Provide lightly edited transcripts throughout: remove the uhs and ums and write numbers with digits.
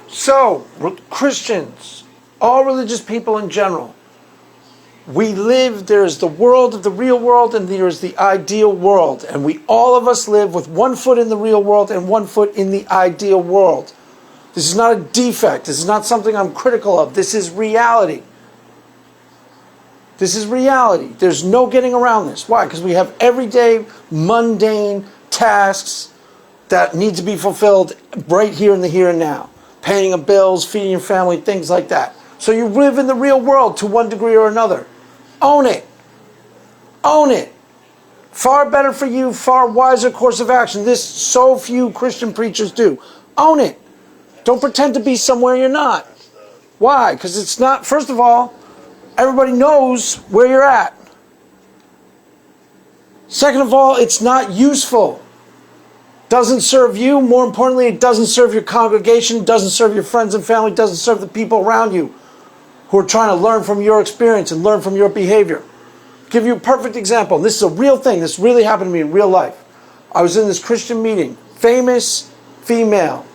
So, Christians, all religious people in general, we live, there's the world of the real world and there's the ideal world. And all of us live with one foot in the real world and one foot in the ideal world. This is not a defect. This is not something I'm critical of. This is reality. This is reality. There's no getting around this. Why? Because we have everyday, mundane tasks that need to be fulfilled right here in the here and now. Paying of bills, feeding your family, things like that. So you live in the real world to one degree or another. Own it. Own it. Far better for you, far wiser course of action. This so few Christian preachers do. Own it. Don't pretend to be somewhere you're not. Why? Because it's not, first of all, everybody knows where you're at. Second of all, it's not useful. Doesn't serve you. More importantly, it doesn't serve your congregation, doesn't serve your friends and family, doesn't serve the people around you who are trying to learn from your experience and learn from your behavior. I'll give you a perfect example. This is a real thing. This really happened to me in real life. I was in this Christian meeting. Famous female.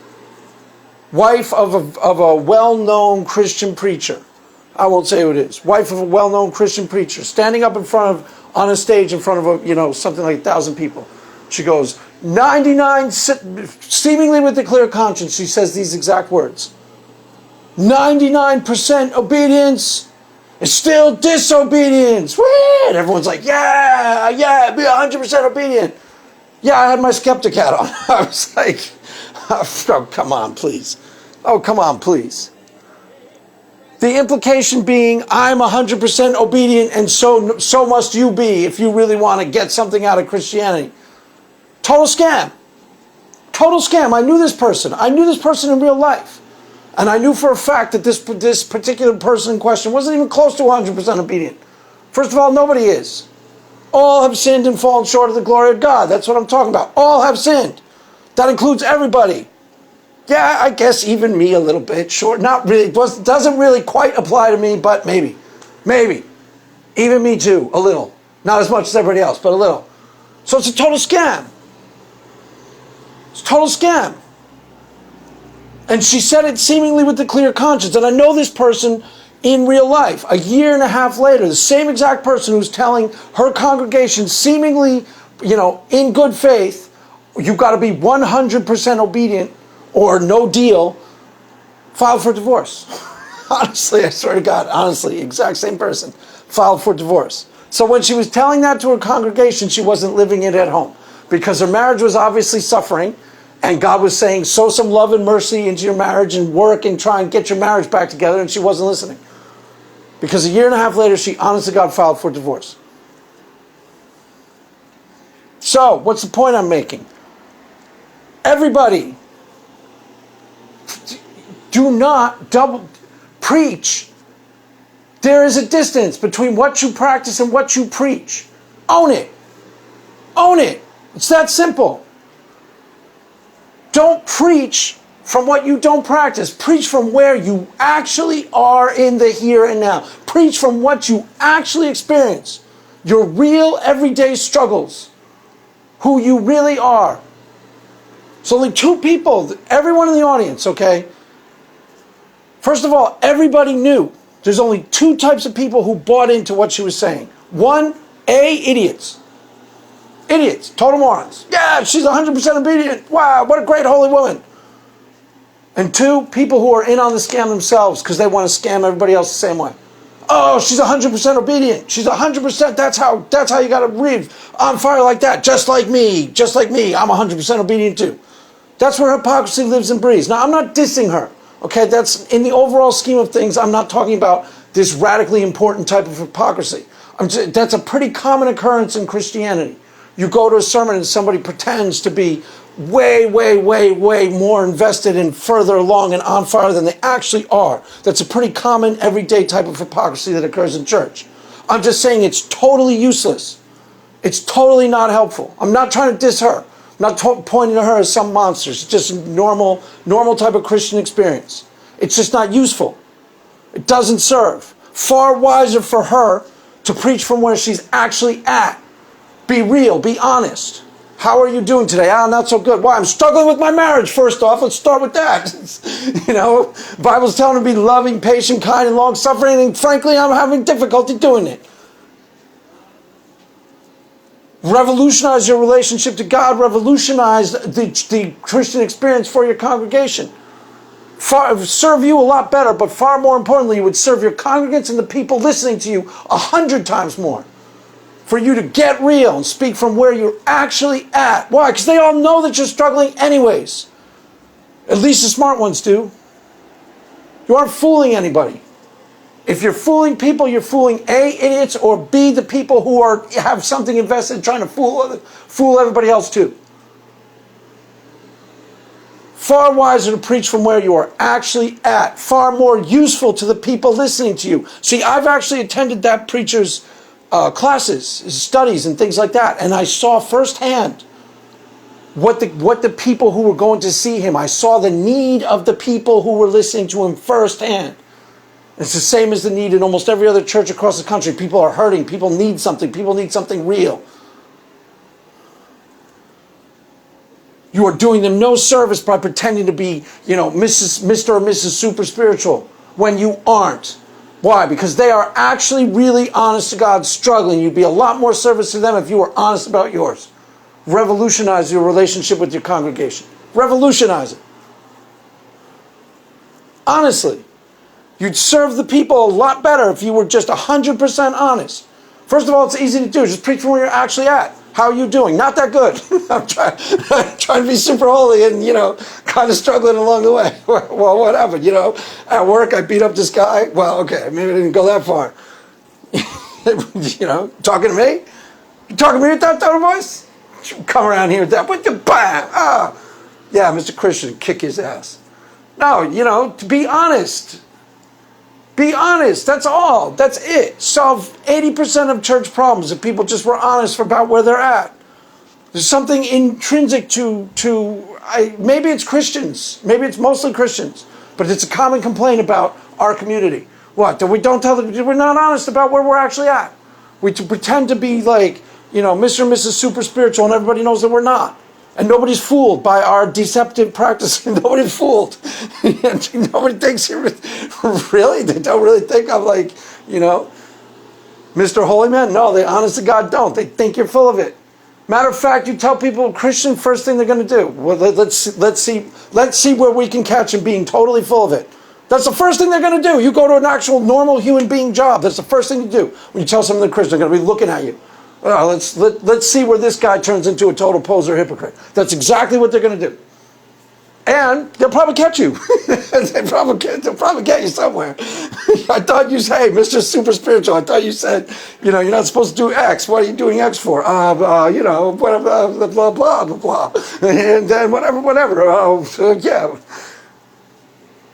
Wife of a well-known Christian preacher. I won't say who it is. Wife of a well-known Christian preacher. Standing up on a stage in front of something like 1,000 people. She goes, 99, seemingly with a clear conscience, she says these exact words. 99% obedience is still disobedience. Whee! And everyone's like, yeah, be 100% obedient. Yeah, I had my skeptic hat on. I was like, oh, come on, please. Oh, come on, please. The implication being, I'm 100% obedient and so must you be if you really want to get something out of Christianity. Total scam. Total scam. I knew this person. I knew this person in real life. And I knew for a fact that this particular person in question wasn't even close to 100% obedient. First of all, nobody is. All have sinned and fallen short of the glory of God. That's what I'm talking about. All have sinned. That includes everybody. Yeah, I guess even me a little bit. Short. Not really. Doesn't really quite apply to me, but maybe. Maybe. Even me too. A little. Not as much as everybody else, but a little. So it's a total scam. It's a total scam. And she said it seemingly with a clear conscience. And I know this person in real life. A year and a half later, the same exact person who's telling her congregation seemingly, in good faith, you've got to be 100% obedient or no deal, filed for divorce. Honestly, I swear to God, honestly, exact same person, filed for divorce. So when she was telling that to her congregation, she wasn't living it at home because her marriage was obviously suffering. And God was saying, sow some love and mercy into your marriage and work and try and get your marriage back together. And she wasn't listening. Because a year and a half later, she honestly got filed for divorce. So, what's the point I'm making? Everybody, do not double preach. There is a distance between what you practice and what you preach. Own it. Own it. It's that simple. Don't preach from what you don't practice. Preach from where you actually are in the here and now. Preach from what you actually experience. Your real everyday struggles. Who you really are. It's only two people, everyone in the audience, okay? First of all, everybody knew there's only two types of people who bought into what she was saying. One, idiots. Idiots, total morons. Yeah, she's 100% obedient. Wow, what a great holy woman. And two, people who are in on the scam themselves because they want to scam everybody else the same way. Oh, she's 100% obedient. She's 100%. That's how you got to breathe on fire like that. Just like me. Just like me. I'm 100% obedient too. That's where hypocrisy lives and breathes. Now, I'm not dissing her. Okay, that's in the overall scheme of things. I'm not talking about this radically important type of hypocrisy. That's a pretty common occurrence in Christianity. You go to a sermon and somebody pretends to be way more invested and further along and on fire than they actually are. That's a pretty common everyday type of hypocrisy that occurs in church. I'm just saying it's totally useless. It's totally not helpful. I'm not trying to diss her. I'm not pointing to her as some monster. It's just normal type of Christian experience. It's just not useful. It doesn't serve. Far wiser for her to preach from where she's actually at. Be real, be honest. How are you doing today? Not so good. Why? I'm struggling with my marriage, first off. Let's start with that. You know, the Bible's telling to be loving, patient, kind, and long-suffering, and frankly, I'm having difficulty doing it. Revolutionize your relationship to God. Revolutionize the Christian experience for your congregation. Serve you a lot better, but far more importantly, you would serve your congregants and the people listening to you 100 times more. For you to get real and speak from where you're actually at. Why? Because they all know that you're struggling anyways. At least the smart ones do. You aren't fooling anybody. If you're fooling people, you're fooling A, idiots, or B, the people who have something invested trying to fool everybody else too. Far wiser to preach from where you are actually at. Far more useful to the people listening to you. See, I've actually attended that preacher's classes, studies, and things like that, and I saw firsthand what the people who were going to see him. I saw the need of the people who were listening to him firsthand. It's the same as the need in almost every other church across the country. People are hurting. People need something. People need something real. You are doing them no service by pretending to be, Mr. or Mrs. Super Spiritual when you aren't. Why? Because they are actually really honest to God, struggling. You'd be a lot more service to them if you were honest about yours. Revolutionize your relationship with your congregation. Revolutionize it. Honestly. You'd serve the people a lot better if you were just 100% honest. First of all, it's easy to do. Just preach from where you're actually at. How are you doing? Not that good. I'm trying to be super holy and, kind of struggling along the way. Well, what happened? At work, I beat up this guy. Well, okay, maybe I didn't go that far. Talking to me? You talking to me with that tone of voice? You come around here with that. What the bam? Yeah, Mr. Christian, kick his ass. No, to be honest. Be honest, that's all. That's it. Solve 80% of church problems if people just were honest about where they're at. There's something intrinsic maybe it's Christians, maybe it's mostly Christians, but it's a common complaint about our community. What? That we're not honest about where we're actually at. We pretend to be like, Mr. and Mrs. Super Spiritual, and everybody knows that we're not. And nobody's fooled by our deceptive practice. Nobody's fooled. Nobody thinks you're... Really? They don't really think I'm like, Mr. Holy Man? No, they honest to God don't. They think you're full of it. Matter of fact, you tell people Christian, first thing they're going to do. Well, let's see where we can catch them being totally full of it. That's the first thing they're going to do. You go to an actual normal human being job. That's the first thing you do. When you tell someone they're Christian, they're going to be looking at you. Let's see where this guy turns into a total poser hypocrite. That's exactly what they're going to do. And they'll probably catch you. they'll probably get you somewhere. I thought you said, hey, Mr. Super Spiritual, I thought you said, you're not supposed to do X. What are you doing X for? Blah, blah, blah, blah. And then whatever. Yeah.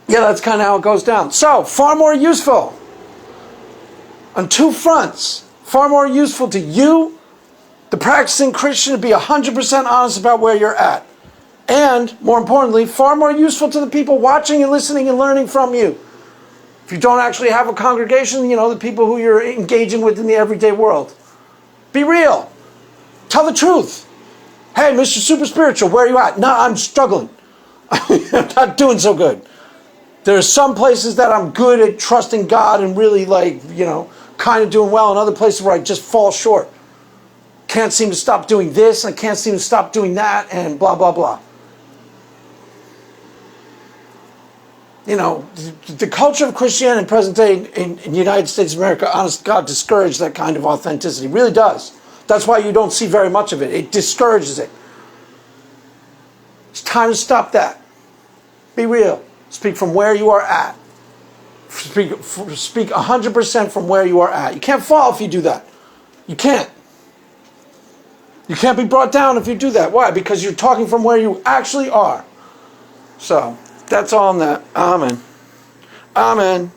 Yeah, that's kind of how it goes down. So, far more useful on two fronts. Far more useful to you, the practicing Christian, to be 100% honest about where you're at. And, more importantly, far more useful to the people watching and listening and learning from you. If you don't actually have a congregation, the people who you're engaging with in the everyday world. Be real. Tell the truth. Hey, Mr. Super Spiritual, where are you at? No, I'm struggling. I'm not doing so good. There are some places that I'm good at trusting God and really kind of doing well, and other places where I just fall short. Can't seem to stop doing this, and I can't seem to stop doing that, and blah, blah, blah. The culture of Christianity in present day in the United States of America, honest to God, discourages that kind of authenticity. It really does. That's why you don't see very much of it. It discourages it. It's time to stop that. Be real. Speak from where you are at. Speak 100% from where you are at. You can't fall if you do that. You can't. You can't be brought down if you do that. Why? Because you're talking from where you actually are. So, that's all on that. Amen. Amen.